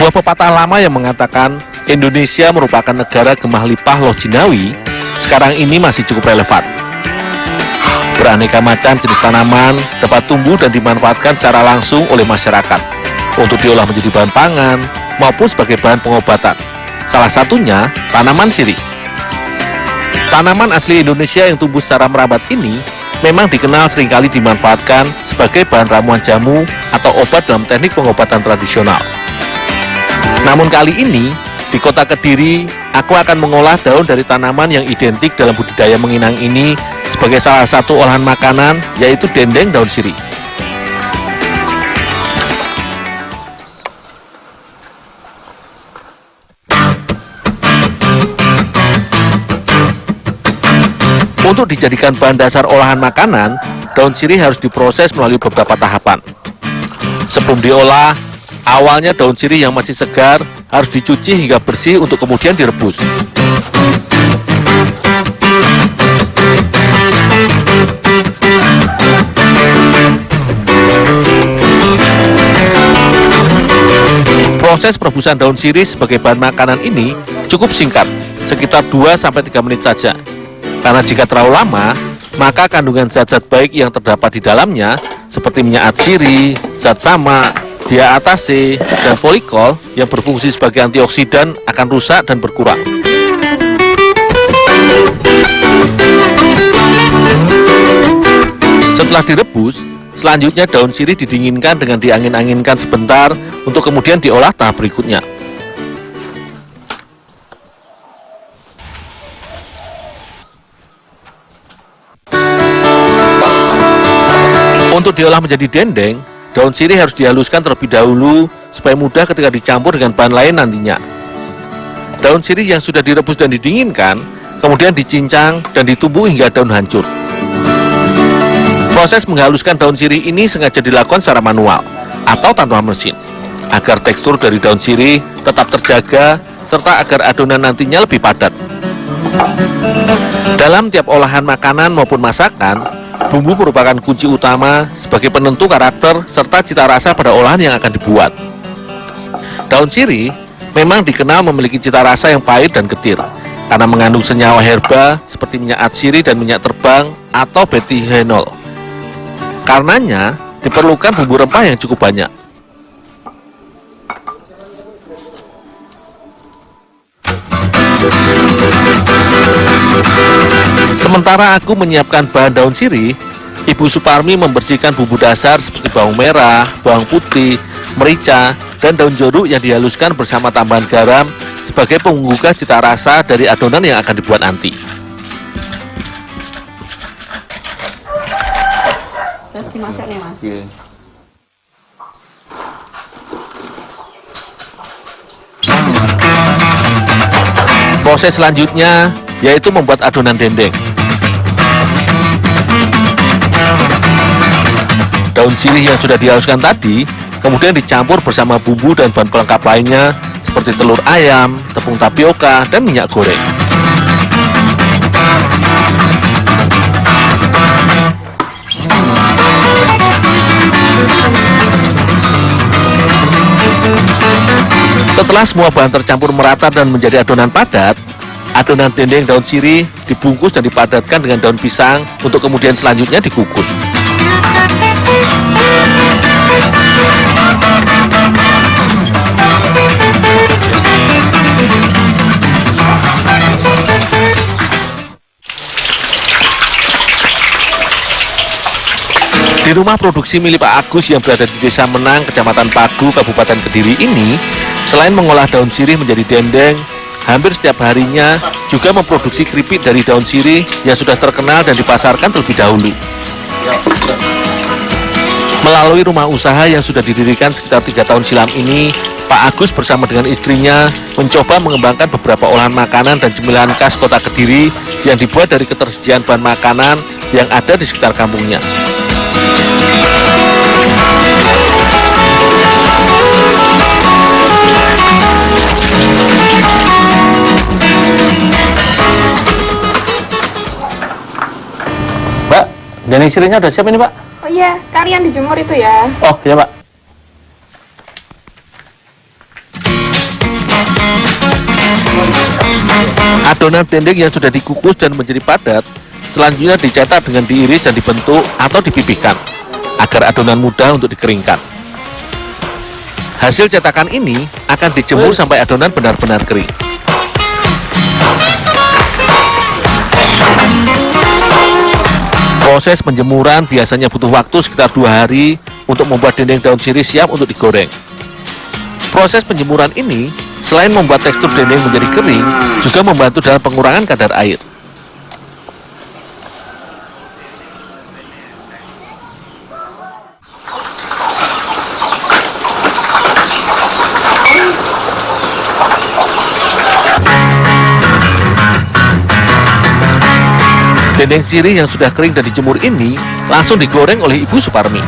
Sebuah pepatah lama yang mengatakan Indonesia merupakan negara gemah limpah loh jinawi, sekarang ini masih cukup relevan. Beraneka macam jenis tanaman dapat tumbuh dan dimanfaatkan secara langsung oleh masyarakat untuk diolah menjadi bahan pangan maupun sebagai bahan pengobatan. Salah satunya tanaman sirih. Tanaman asli Indonesia yang tumbuh secara merambat ini memang dikenal seringkali dimanfaatkan sebagai bahan ramuan jamu atau obat dalam teknik pengobatan tradisional. Namun kali ini, di kota Kediri, aku akan mengolah daun dari tanaman yang identik dalam budidaya menginang ini sebagai salah satu olahan makanan, yaitu dendeng daun sirih. Untuk dijadikan bahan dasar olahan makanan, daun sirih harus diproses melalui beberapa tahapan. Sebelum diolah, awalnya daun sirih yang masih segar harus dicuci hingga bersih untuk kemudian direbus. Proses perebusan daun sirih sebagai bahan makanan ini cukup singkat, sekitar 2-3 menit saja. Karena jika terlalu lama, maka kandungan zat-zat baik yang terdapat di dalamnya seperti minyak atsiri, zat sama, diatase, dan folikol yang berfungsi sebagai antioksidan akan rusak dan berkurang. Setelah direbus, selanjutnya daun sirih didinginkan dengan diangin-anginkan sebentar untuk kemudian diolah tahap berikutnya. Untuk diolah menjadi dendeng, daun sirih harus dihaluskan terlebih dahulu supaya mudah ketika dicampur dengan bahan lain nantinya. Daun sirih yang sudah direbus dan didinginkan, kemudian dicincang dan ditumbuk hingga daun hancur. Proses menghaluskan daun sirih ini sengaja dilakukan secara manual atau tanpa mesin, agar tekstur dari daun sirih tetap terjaga serta agar adonan nantinya lebih padat. Dalam tiap olahan makanan maupun masakan, bumbu merupakan kunci utama sebagai penentu karakter serta cita rasa pada olahan yang akan dibuat. Daun sirih memang dikenal memiliki cita rasa yang pahit dan getir karena mengandung senyawa herba seperti minyak atsiri dan minyak terbang atau betihenol. Karenanya diperlukan bumbu rempah yang cukup banyak. Sementara aku menyiapkan bahan daun sirih, Ibu Suparmi membersihkan bumbu dasar seperti bawang merah, bawang putih, merica, dan daun jeruk yang dihaluskan bersama tambahan garam sebagai penggugah cita rasa dari adonan yang akan dibuat nanti. Terus dimasak nih, Mas. Oke. Proses selanjutnya yaitu membuat adonan dendeng. Daun sirih yang sudah dihaluskan tadi kemudian dicampur bersama bumbu dan bahan pelengkap lainnya seperti telur ayam, tepung tapioka, dan minyak goreng. Setelah semua bahan tercampur merata dan menjadi adonan padat, adonan dendeng daun sirih dibungkus dan dipadatkan dengan daun pisang untuk kemudian selanjutnya dikukus. Di rumah produksi milik Pak Agus yang berada di Desa Menang, Kecamatan Pagu, Kabupaten Kediri ini, selain mengolah daun sirih menjadi dendeng, hampir setiap harinya juga memproduksi keripik dari daun sirih yang sudah terkenal dan dipasarkan terlebih dahulu. Melalui rumah usaha yang sudah didirikan sekitar 3 tahun silam ini, Pak Agus bersama dengan istrinya mencoba mengembangkan beberapa olahan makanan dan cemilan khas kota Kediri yang dibuat dari ketersediaan bahan makanan yang ada di sekitar kampungnya. Mbak, dendeng sirihnya udah siap ini, Pak? Oh iya, sekalian dijemur itu ya. Oh, ya, Pak. Adonan dendeng yang sudah dikukus dan menjadi padat selanjutnya dicetak dengan diiris dan dibentuk atau dipipihkan agar adonan mudah untuk dikeringkan. Hasil cetakan ini akan dijemur sampai adonan benar-benar kering. Proses penjemuran biasanya butuh waktu sekitar 2 hari untuk membuat dendeng daun sirih siap untuk digoreng. Proses penjemuran ini selain membuat tekstur dendeng menjadi kering, juga membantu dalam pengurangan kadar air. Dendeng sirih yang sudah kering dan dijemur ini langsung digoreng oleh Ibu Suparmi.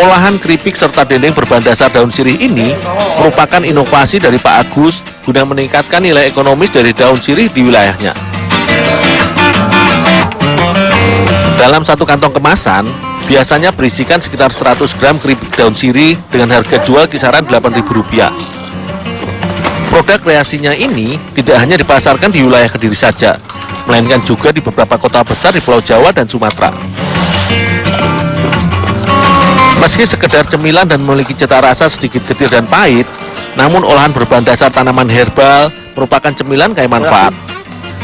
Olahan keripik serta dendeng berbahan dasar daun sirih ini merupakan inovasi dari Pak Agus guna meningkatkan nilai ekonomis dari daun sirih di wilayahnya. Dalam satu kantong kemasan, biasanya berisikan sekitar 100 gram keripik daun sirih dengan harga jual kisaran Rp8.000. Produk kreasinya ini tidak hanya dipasarkan di wilayah Kediri saja, melainkan juga di beberapa kota besar di Pulau Jawa dan Sumatera. Meski sekedar cemilan dan memiliki cita rasa sedikit getir dan pahit, namun olahan berbahan dasar tanaman herbal merupakan cemilan kaya manfaat.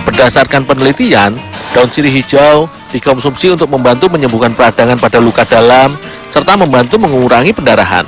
Berdasarkan penelitian, daun sirih hijau dikonsumsi untuk membantu menyembuhkan peradangan pada luka dalam, serta membantu mengurangi pendarahan.